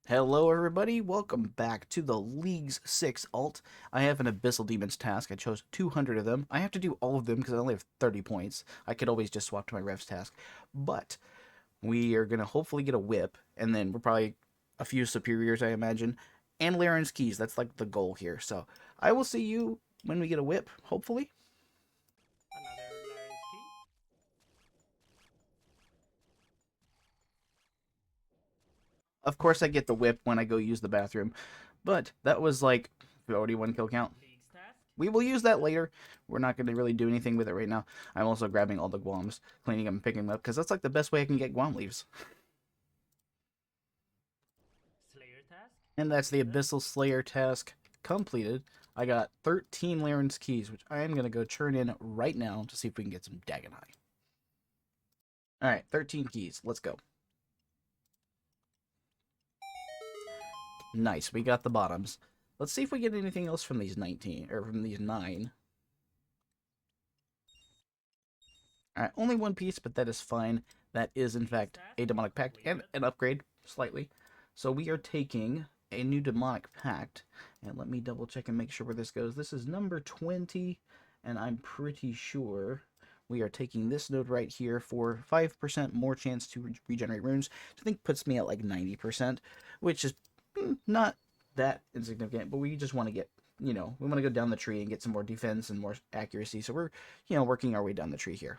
Hello everybody, welcome back to the League's 6 alt. I have an Abyssal Demons task. I chose 200 of them. I have to do all of them because I only have 30 points. I could always just swap to my Revs task. But we are going to hopefully get a whip, and then we're probably a few superiors, I imagine, and Laren's keys. That's like the goal here. So I will see you when we get a whip, hopefully. Another Lawrence key. Of course I get the whip when I go use the bathroom, but that was like 41 kill count. League's task We will use that later. We're not going to really do anything with it right now. I'm also grabbing all the Guams, cleaning them and picking them up, because that's like the best way I can get Guam leaves. Slayer task And that's the completed. Abyssal Slayer task completed. I got 13 Laren's keys, which I am going to go churn in right now to see if we can get some Dagon High. Alright, 13 keys. Let's go. Nice, we got the bottoms. Let's see if we get anything else from these 19, or from these 9. Alright, only one piece, but that is fine. That is, in League's fact, task a Demonic Pact and completed. an upgrade, slightly. So we are taking a new Demonic Pact. And let me double check and make sure where this goes. This is number 20, and I'm pretty sure we are taking this node right here for 5% more chance to regenerate runes, which I think puts me at like 90%, which is not that insignificant, but we just want to get, we want to go down the tree and get some more defense and more accuracy. So we're, working our way down the tree here.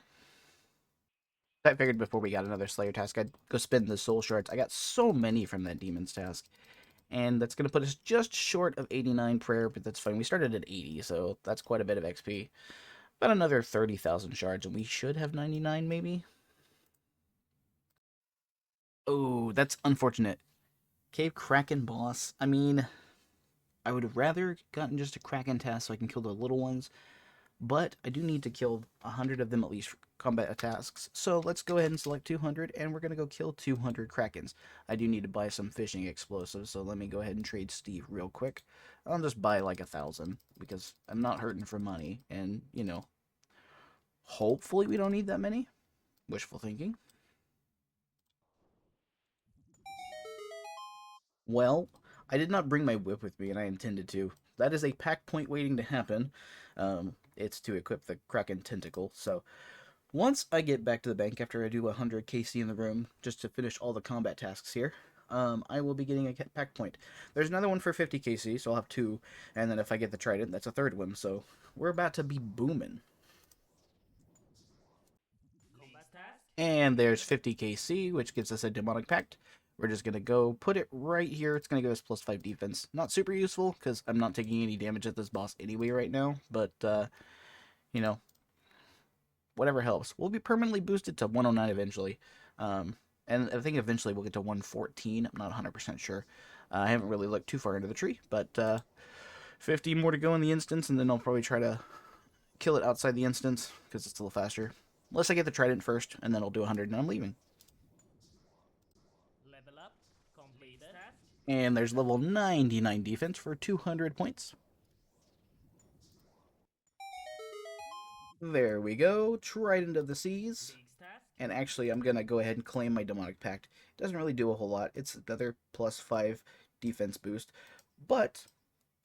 I figured before we got another Slayer task, I'd go spend the soul shards. I got so many from that Demon's task. And that's going to put us just short of 89 prayer, but that's fine. We started at 80, so that's quite a bit of XP. About another 30,000 shards, and we should have 99 maybe? Oh, that's unfortunate. Cave Kraken boss. I mean, I would have rather gotten just a Kraken task so I can kill the little ones, but I do need to kill 100 of them at least for combat tasks. So let's go ahead and select 200, and we're going to go kill 200 Krakens. I do need to buy some fishing explosives, so let me go ahead and trade Steve real quick. I'll just buy like 1,000, because I'm not hurting for money, and, hopefully we don't need that many. Wishful thinking. Well, I did not bring my whip with me, and I intended to. That is a pack point waiting to happen. It's to equip the Kraken Tentacle, so once I get back to the bank after I do 100 KC in the room, just to finish all the combat tasks here, I will be getting a pack point. There's another one for 50 KC, so I'll have two, and then if I get the Trident, that's a third one, so we're about to be booming. League's task And there's completed. 50 KC, which gives us a Demonic Pact. We're just going to go put it right here. It's going to give us plus 5 defense. Not super useful, because I'm not taking any damage at this boss anyway right now, but, you know, whatever helps. We'll be permanently boosted to 109 eventually. And I think eventually we'll get to 114. I'm not 100% sure. I haven't really looked too far into the tree, but 50 more to go in the instance, and then I'll probably try to kill it outside the instance because it's a little faster. Unless I get the trident first, and then I'll do 100 and I'm leaving. Level up completed. League's task And there's completed. level 99 defense for 200 points. There we go. Trident of the Seas. League's task And actually, I'm going to completed. go ahead and claim my Demonic Pact. It doesn't really do a whole lot. It's another plus 5 defense boost. But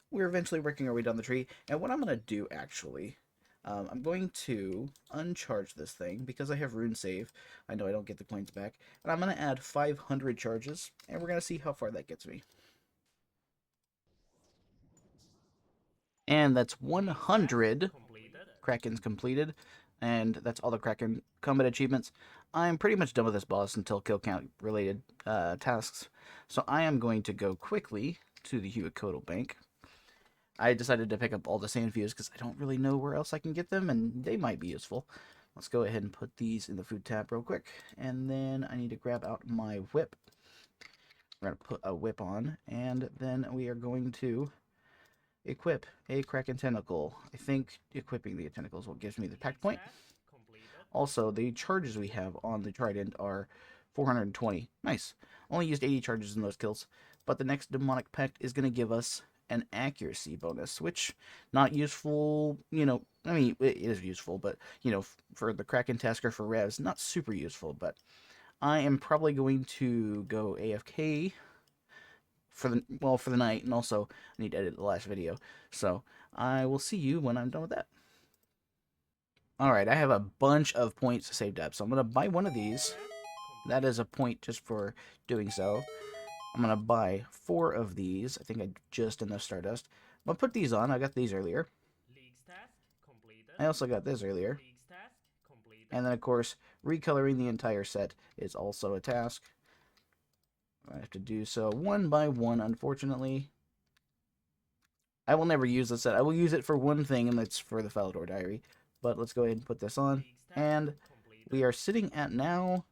we're eventually working our way down the tree. And what I'm going to do, actually, I'm going to uncharge this thing because I have rune save. I know I don't get the coins back. And I'm going to add 500 charges. And we're going to see how far that gets me. And that's League's task 100 completed. Krakens completed, and that's all the Kraken combat achievements. I'm pretty much done with this boss until kill count related tasks, so I am going to go quickly to the Huakodal Bank. I decided to pick up all the sand fuse because I don't really know where else I can get them, and they might be useful. Let's go ahead and put these in the food tab real quick, and then I need to grab out my whip. We're going to put a whip on, and then we are going to equip a Kraken Tentacle. I think equipping the tentacles will give me the pack League's point. task completed. Also, the charges we have on the Trident are 420. Nice. Only used 80 charges in those kills. But the next Demonic Pact is going to give us an accuracy bonus, which not useful, I mean, it is useful, but, for the Kraken Tasker for Revs, not super useful, but I am probably going to go AFK for the night, and also I need to edit the last video. So I will see you when I'm done with that. All right, I have a bunch of points saved up, so I'm gonna buy one of these. That is a point just for doing so. I'm gonna buy 4 of these. I think I just enough Stardust. I'm gonna put these on. I got these earlier. League's task completed. I also got this earlier. League's task completed. And then, of course, recoloring the entire set is also a task. I have to do so one by one, unfortunately. I will never use this set. I will use it for one thing, and that's for the Falador Diary. But let's go ahead and put this on. And we are sitting at now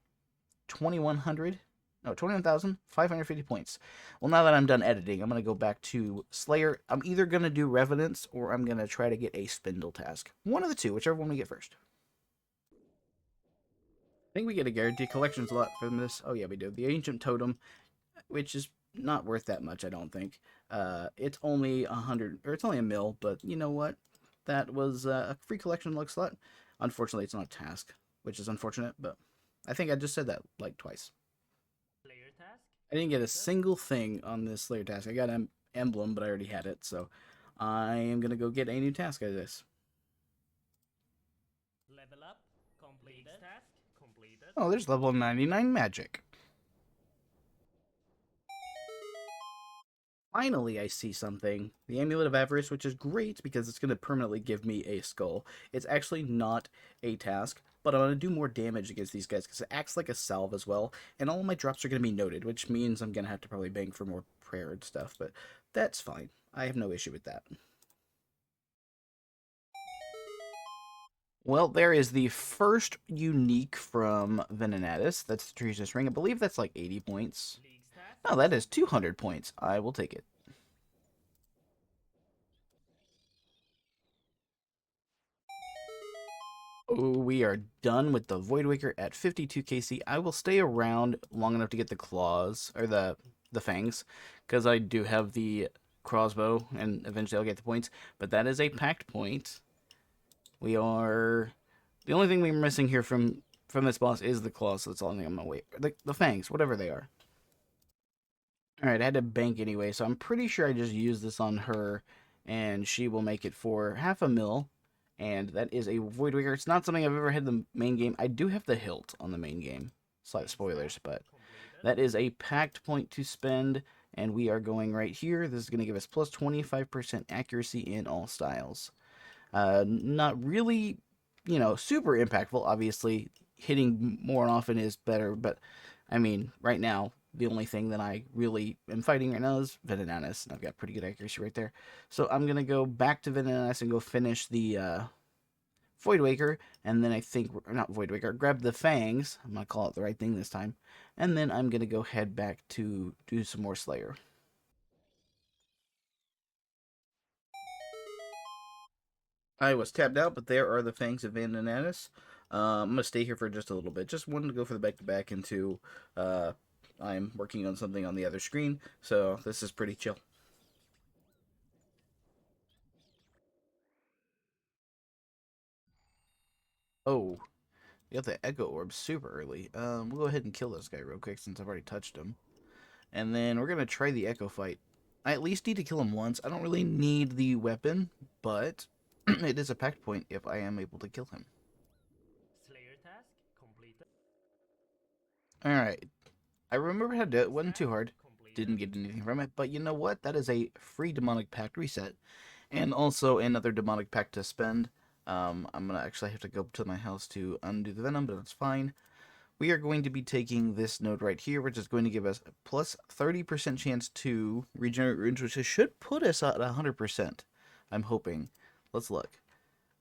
21,550 points. Well, now that I'm done editing, I'm going to go back to Slayer. I'm either going to do Revenants or I'm going to try to get a Spindle task. One of the two, whichever one we get first. I think we get a guaranteed collection slot from this. Oh, yeah, we do. The Ancient Totem, which is not worth that much, I don't think. It's only 100, or it's only a mil, but you know what? That was a free collection log slot. Unfortunately, it's not a task, which is unfortunate, but I think I just said that like twice. Slayer task. I didn't get a single thing on this Slayer task. I got an emblem, but I already had it, so I am going to go get a new task out of this. Level up completed. League's task completed. Oh, there's level 99 magic. Finally, I see something. The Amulet of Avarice, which is great because it's going to permanently give me a skull. It's actually not a task, but I'm going to do more damage against these guys because it acts like a salve as well, and all of my drops are going to be noted, which means I'm going to have to probably bank for more prayer and stuff, but that's fine. I have no issue with that. Well, there is the first unique from Venenatus. That's the Treasonous Ring. I believe that's like 80 points. League's task. No, that is 200 points. I will take it. Oh, we are done with the Voidwaker at 52 KC. I will stay around long enough to get the claws, or the fangs, because I do have the crossbow, and eventually I'll get the points. But that is a pact point. We are... The only thing we're missing here from this boss is the claws, so that's all I'm going to wait. The fangs, whatever they are. Alright, I had to bank anyway, so I'm pretty sure I just used this on her, and she will make it for half a mil. And that is a Voidwaker. It's not something I've ever had in the main game. I do have the hilt on the main game. Slight spoilers, but that is a pact point to spend, and we are going right here. This is going to give us plus 25% accuracy in all styles. Not really, super impactful. Obviously, hitting more often is better, but I mean, right now, the only thing that I really am fighting right now is Venenatus, and I've got pretty good accuracy right there. So I'm going to go back to Venenatus and go finish the Voidwaker, and then I think, not Voidwaker, grab the Fangs. I'm going to call it the right thing this time. And then I'm going to go head back to do some more Slayer. I was tapped out, but there are the Fangs of Venenatus. I'm going to stay here for just a little bit. Just wanted to go for the back-to-back into... I'm working on something on the other screen, so this is pretty chill. Oh, we got the Echo Orb super early. We'll go ahead and kill this guy real quick since I've already touched him. And then we're going to try the Echo fight. I at least need to kill him once. I don't really need the weapon, but it is a pact point if I am able to kill him. Slayer task completed. Alright. I remember how to do it. It wasn't too hard. Didn't get anything from it, but you know what? That is a free Demonic Pact reset. And also another Demonic Pact to spend. I'm going to actually have to go to my house to undo the Venom, but that's fine. We are going to be taking this node right here, which is going to give us a plus 30% chance to regenerate runes, which should put us at 100%. I'm hoping. Let's look.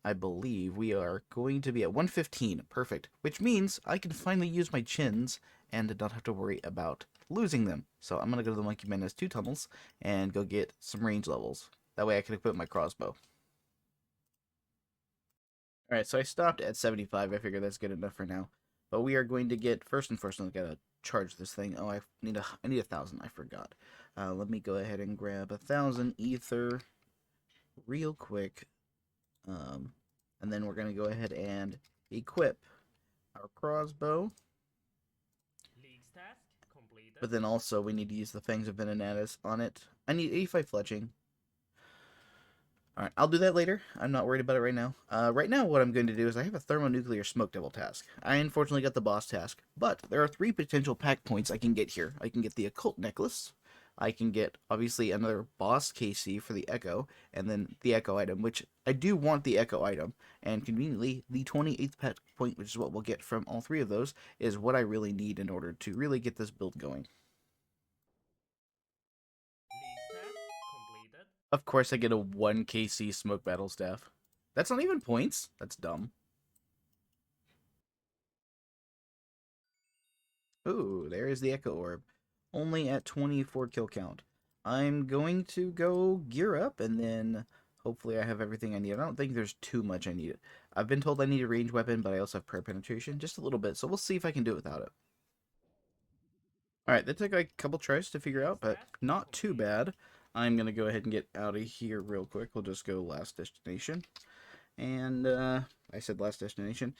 I believe we are going to be at 115. Perfect. Which means I can finally use my chins and not have to worry about losing them. So I'm going to go to the Monkey Madness 2 tunnels and go get some range levels. That way I can equip my crossbow. Alright, so I stopped at 75. I figure that's good enough for now. But we are going to get, first and first, I gotta charge this thing. Oh, I need 1,000. I forgot. Let me go ahead and grab 1,000 ether real quick. And then we're going to go ahead and equip our crossbow. League's task completed. but then also we need to use the Fangs of Venonnatus on it. I need 85 fletching. Alright, I'll do that later. I'm not worried about it right now. Right now, what I'm going to do is I have a thermonuclear smoke devil task. I unfortunately got the boss task, but there are 3 potential pack points I can get here. I can get the occult necklace, I can get, obviously, another boss KC for the echo, and then the echo item, which I do want the echo item. And conveniently, the 28th pack point, which is what we'll get from all 3 of those, is what I really need in order to really get this build going. League task completed. Of course, I get a 1 KC smoke battle staff. That's not even points. That's dumb. Ooh, there is the Echo Orb. Only at 24 kill count. I'm going to go gear up, and then hopefully I have everything I need. I don't think there's too much I need. I've been told I need a range weapon, but I also have prayer penetration, just a little bit, so we'll see if I can do it without it. Alright, that took like a couple tries to figure out, but not too bad. I'm going to go ahead and get out of here real quick. We'll just go last destination. And, I said last destination.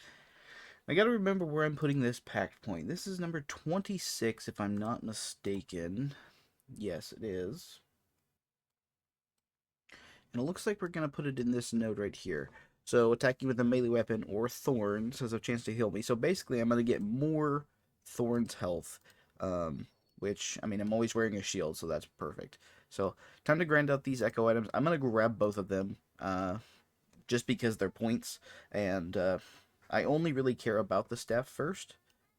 I gotta remember where I'm putting this pact point. This is number 26, if I'm not mistaken. Yes, it is. And it looks like we're gonna put it in this node right here. So, attacking with a melee weapon or thorns has a chance to heal me. So, basically, I'm gonna get more thorns health. Which, I mean, I'm always wearing a shield, so that's perfect. So, time to grind out these echo items. I'm gonna grab both of them. Just because they're points, and I only really care about the staff first,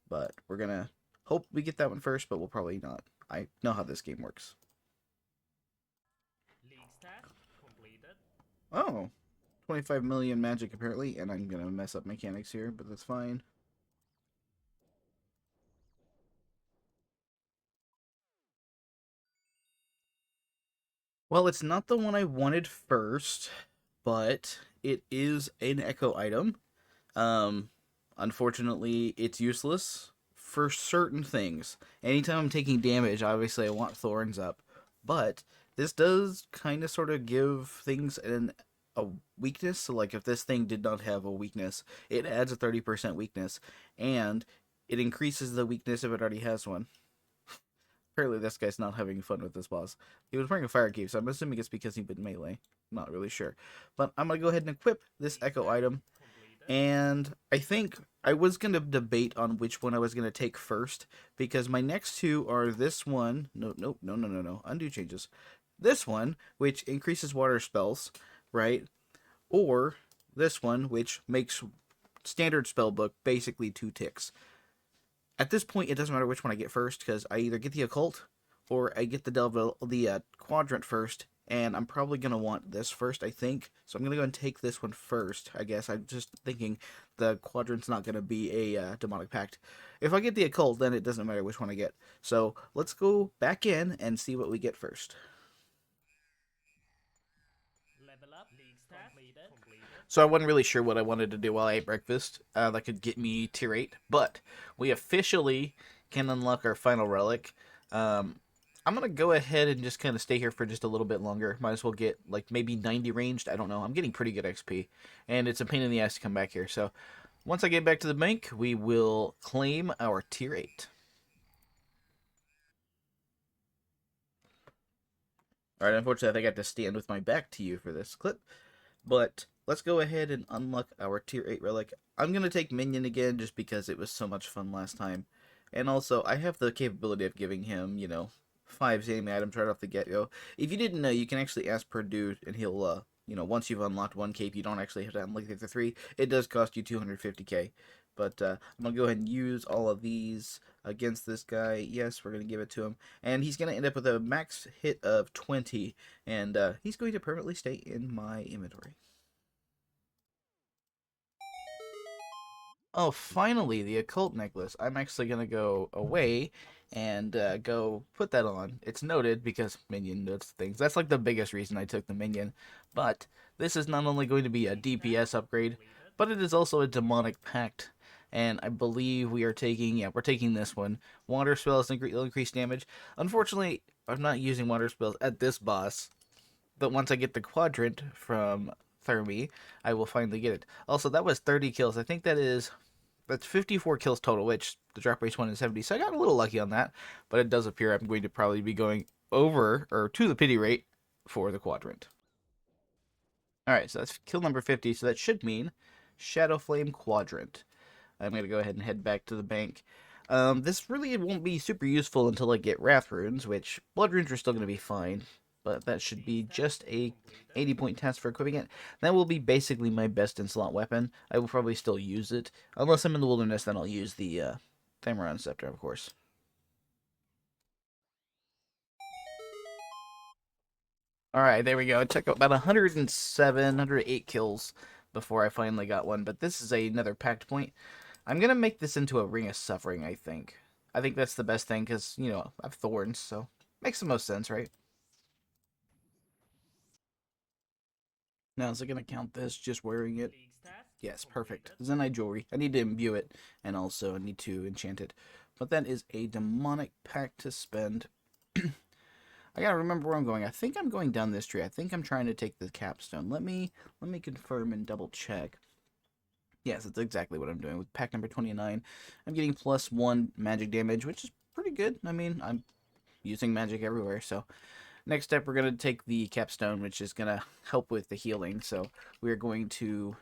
but we're gonna hope we get that one first, but we'll probably not. I know how this game works. League task completed. Oh, 25 million magic apparently, and I'm gonna mess up mechanics here, but that's fine. Well, it's not the one I wanted first, but it is an echo item. Um, Unfortunately, it's useless for certain things. Anytime I'm taking damage, obviously I want thorns up, but this does kind of sort of give things a weakness. So, like, if this thing did not have a weakness, it adds a 30% weakness, and it increases the weakness if it already has one. Apparently, this guy's not having fun with this boss. He was wearing a fire cape, so I'm assuming it's because he been melee. Not really sure. But I'm going to go ahead and equip this echo item. And I think I was going to debate on which one I was going to take first, because my next two are this one. No. Undo changes. This one, which increases water spells, right? Or this one, which makes standard spell book basically 2 ticks. At this point, it doesn't matter which one I get first, because I either get the occult or I get the quadrant first, and I'm probably going to want this first, I think. So I'm going to go and take this one first, I guess. I'm just thinking the quadrant's not going to be a demonic pact. If I get the occult, then it doesn't matter which one I get. So let's go back in and see what we get first. Level up. League task completed. So I wasn't really sure what I wanted to do while I ate breakfast. That could get me tier 8. But we officially can unlock our final relic. I'm going to go ahead and just kind of stay here for just a little bit longer. Might as well get like maybe 90 ranged. I don't know. I'm getting pretty good XP. And it's a pain in the ass to come back here. So once I get back to the bank, we will claim our tier 8. Alright, unfortunately I think I have to stand with my back to you for this clip. But let's go ahead and unlock our tier 8 relic. I'm going to take Minion again just because it was so much fun last time. And also, I have the capability of giving him, 5 zany items right off the get-go. If you didn't know, you can actually ask per dude, and he'll, once you've unlocked 1 cape, you don't actually have to unlock the other 3. It does cost you 250k. But I'm going to go ahead and use all of these against this guy. Yes, we're going to give it to him. And he's going to end up with a max hit of 20. And he's going to permanently stay in my inventory. Oh, finally, the occult necklace. I'm actually going to go away and go put that on. It's noted because minion notes things. That's like the biggest reason I took the minion. But this is not only going to be a DPS upgrade, but it is also a demonic pact. And I believe we are taking, we're taking this one. Water spells increase damage. Unfortunately, I'm not using water spells at this boss. But once I get the quadrant from Thermi, I will finally get it. Also, that was 30 kills. I think that is That's 54 kills total, which the drop rate's 1 in 70, so I got a little lucky on that. But it does appear I'm going to probably be going over, or to the pity rate for the quadrant. Alright, so that's kill number 50, so that should mean Shadow Flame Quadrant. I'm going to go ahead and head back to the bank. This really won't be super useful until I get Wrath Runes, which Blood Runes are still going to be fine. But that should be just a 80-point task for equipping it. That will be basically my best in-slot weapon. I will probably still use it. Unless I'm in the wilderness, then I'll use the Thammaron Scepter, of course. Alright, there we go. It took about 107, 108 kills before I finally got one. But this is another pact point. I'm going to make this into a Ring of Suffering, I think. I think that's the best thing, because, you know, I have thorns, so makes the most sense, right? Now, is it going to count this just wearing it? League task Yes, perfect. completed. Zenite jewelry. I need to imbue it, and also I need to enchant it. But that is a demonic pact to spend. I gotta remember where I'm going. I think I'm going down this tree. I think I'm trying to take the capstone. Let me confirm and double check. Yes, that's exactly what I'm doing with pack number 29. I'm getting +1 magic damage, which is pretty good. I mean, I'm using magic everywhere, so next step, we're going to take the capstone, which is going to help with the healing. So we're going to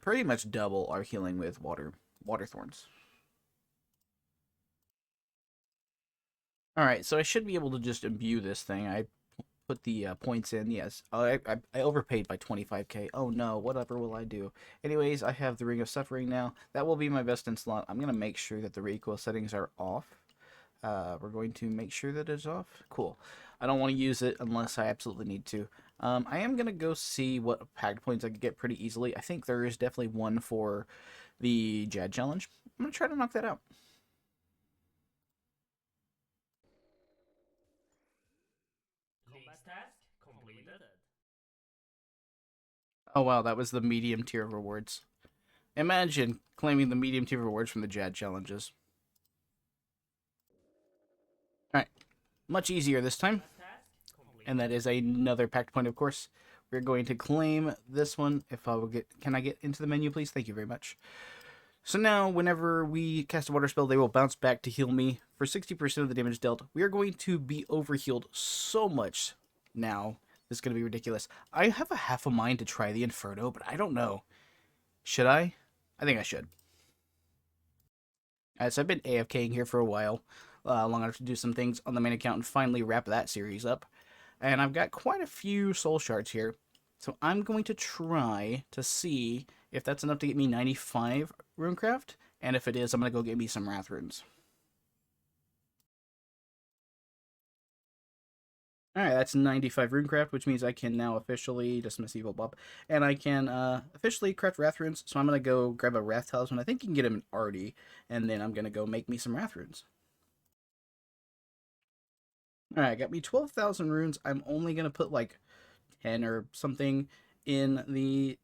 pretty much double our healing with water thorns. All right, so I should be able to just imbue this thing. I put the points in. Yes, I overpaid by 25k. Oh no, whatever will I do? Anyways, I have the Ring of Suffering now. That will be my best in slot. I'm going to make sure that the recoil settings are off. We're going to make sure that it's off. Cool. I don't want to use it unless I absolutely need to. I am going to go see what packed points I could get pretty easily. I think there is definitely one for the Jad Challenge. I'm going to try to knock that out. League task completed. Oh wow, that was the medium tier rewards. Imagine claiming the medium tier rewards from the Jad challenges. Alright, much easier this time. Task completed. And that is another packed point, of course. We're going to claim this one. If I will get, can I get into the menu, please? Thank you very much. So now, whenever we cast a water spell, they will bounce back to heal me for 60% of the damage dealt. We are going to be overhealed so much now. This is going to be ridiculous. I have a half a mind to try the Inferno, but I don't know. Should I? I think I should. Alright, so I've been AFKing here for a while, long enough to do some things on the main account and finally wrap that series up. And I've got quite a few soul shards here. So I'm going to try to see if that's enough to get me 95 runecraft. And if it is, I'm going to go get me some wrath runes. Alright, that's 95 runecraft, which means I can now officially dismiss Evil Bob. And I can officially craft wrath runes. So I'm going to go grab a wrath talisman. I think you can get them in Artie. And then I'm going to go make me some wrath runes. Alright, I got me 12,000 runes. I'm only going to put like 10 or something in the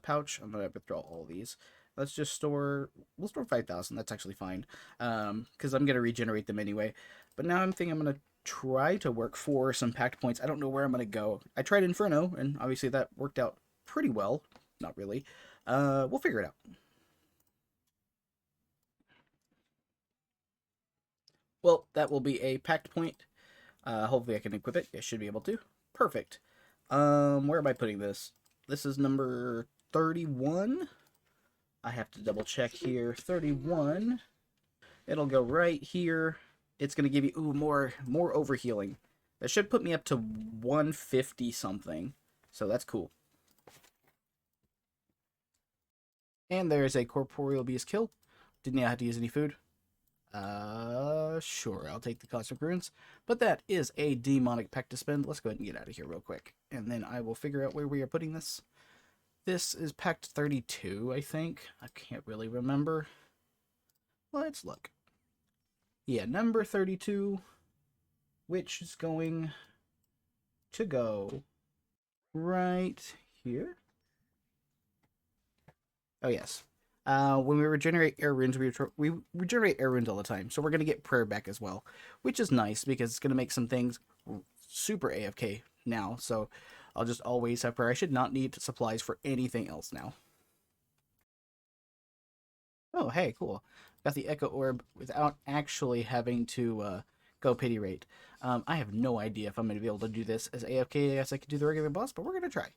pouch. I'm going to withdraw all these. Let's just store, we'll store 5,000. That's actually fine. Because I'm going to regenerate them anyway. But now I'm thinking I'm going to try to work for some pact points. I don't know where I'm going to go. I tried Inferno, and obviously that worked out pretty well. Not really. We'll figure it out. Well, that will be a pact point. Hopefully I can equip it. I should be able to. Perfect. Where am I putting this? This is number 31. I have to double check here. 31. It'll go right here. It's gonna give you more overhealing. That should put me up to 150 something. So that's cool. And there's a corporeal beast kill. Didn't have to use any food. Sure, I'll take the Cosmic Runes. But that is a demonic pact to spend. Let's go ahead and get out of here real quick. And then I will figure out where we are putting this. This is pact 32, I think. I can't really remember. Let's look. Yeah, number 32, which is going to go right here. Oh, yes. When we regenerate air runes, we regenerate air runes all the time. So we're going to get prayer back as well, which is nice because it's going to make some things super AFK now. So I'll just always have prayer. I should not need supplies for anything else now. Oh, hey, cool. Got the Echo Orb without actually having to go pity rate. I have no idea if I'm going to be able to do this as AFK as I could do the regular boss, but we're going to try.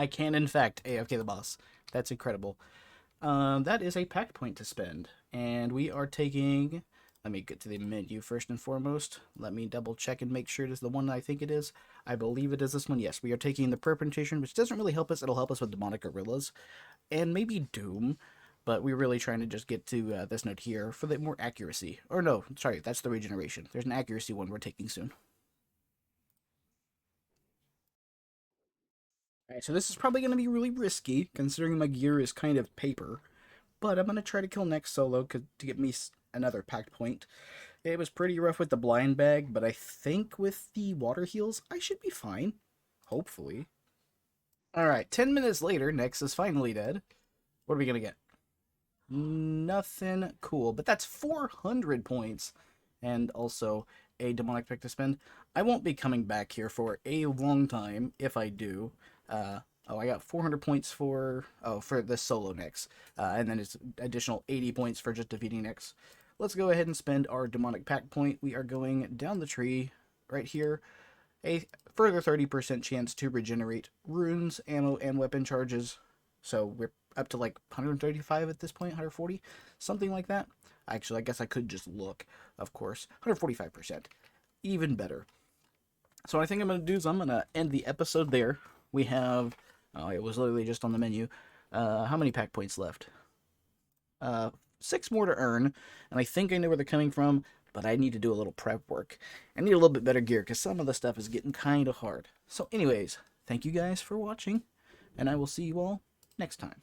I can, in fact, AFK the boss. That's incredible. That is a pact point to spend. And we are taking. Let me get to the menu first and foremost. Let me double check and make sure it is the one I think it is. I believe it is this one. Yes, we are taking the Perpentation, which doesn't really help us. It'll help us with Demonic Gorillas and maybe Doom. But we're really trying to just get to this note here for the more accuracy. Or no, sorry, that's the regeneration. There's an accuracy one we're taking soon. Alright, so this is probably going to be really risky, considering my gear is kind of paper. But I'm going to try to kill next solo to get me another pact point. It was pretty rough with the blind bag, but I think with the water heals, I should be fine. Hopefully. Alright, 10 minutes later, Nex is finally dead. What are we going to get? Nothing cool, but that's 400 points. And also a demonic pick to spend. I won't be coming back here for a long time if I do. I got 400 points for this solo Nyx, and then it's additional 80 points for just defeating Nyx. Let's go ahead and spend our demonic pact point. We are going down the tree right here. A further 30% chance to regenerate runes, ammo, and weapon charges. So we're up to like 135 at this point, 140, something like that. Actually, I guess I could just look, of course. 145%. Even better. So what I think I'm going to do is I'm going to end the episode there. We have, it was literally just on the menu. How many pack points left? 6 more to earn, and I think I know where they're coming from, but I need to do a little prep work. I need a little bit better gear, because some of the stuff is getting kind of hard. So anyways, thank you guys for watching, and I will see you all next time.